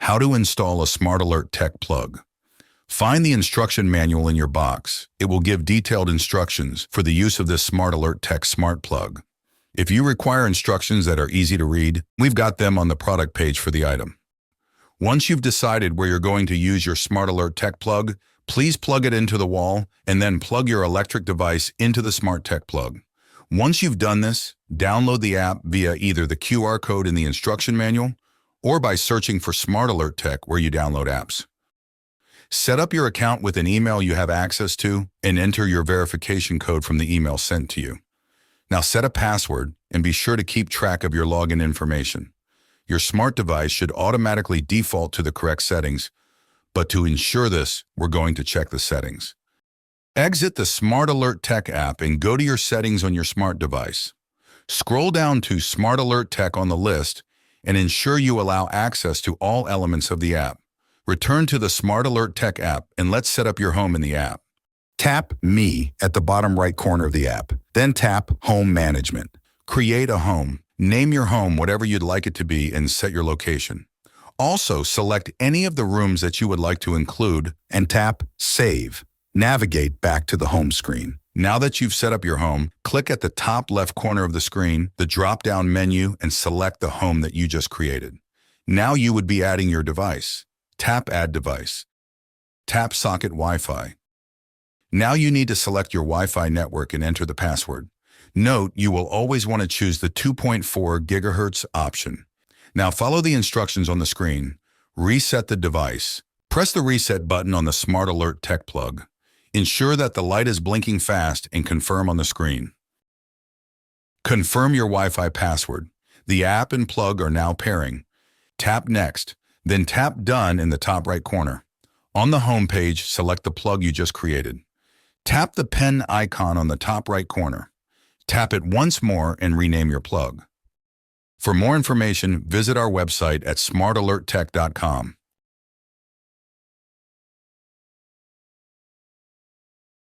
How to install a Smart Alert Tech plug. Find the instruction manual in your box. It will give detailed instructions for the use of this Smart Alert Tech smart plug. If you require instructions that are easy to read, we've got them on the product page for the item. Once you've decided where you're going to use your Smart Alert Tech plug, please plug it into the wall and then plug your electric device into the Smart Tech plug. Once you've done this, download the app via either the QR code in the instruction manual or by searching for Smart Alert Tech where you download apps. Set up your account with an email you have access to and enter your verification code from the email sent to you. Now set a password and be sure to keep track of your login information. Your smart device should automatically default to the correct settings, but to ensure this, we're going to check the settings. Exit the Smart Alert Tech app and go to your settings on your smart device. Scroll down to Smart Alert Tech on the list and ensure you allow access to all elements of the app. Return to the Smart Alert Tech app and let's set up your home in the app. Tap Me at the bottom right corner of the app, then tap Home Management. Create a home. Name your home whatever you'd like it to be and set your location. Also, select any of the rooms that you would like to include and tap Save. Navigate back to the home screen. Now that you've set up your home, click at the top left corner of the screen, the drop-down menu, and select the home that you just created. Now you would be adding your device. Tap Add Device. Tap Socket Wi-Fi. Now you need to select your Wi-Fi network and enter the password. Note, you will always want to choose the 2.4 GHz option. Now follow the instructions on the screen. Reset the device. Press the reset button on the Smart Alert Tech plug. Ensure that the light is blinking fast and confirm on the screen. Confirm your Wi-Fi password. The app and plug are now pairing. Tap Next, then tap Done in the top right corner. On the home page, select the plug you just created. Tap the pen icon on the top right corner. Tap it once more and rename your plug. For more information, visit our website at smartalerttech.com.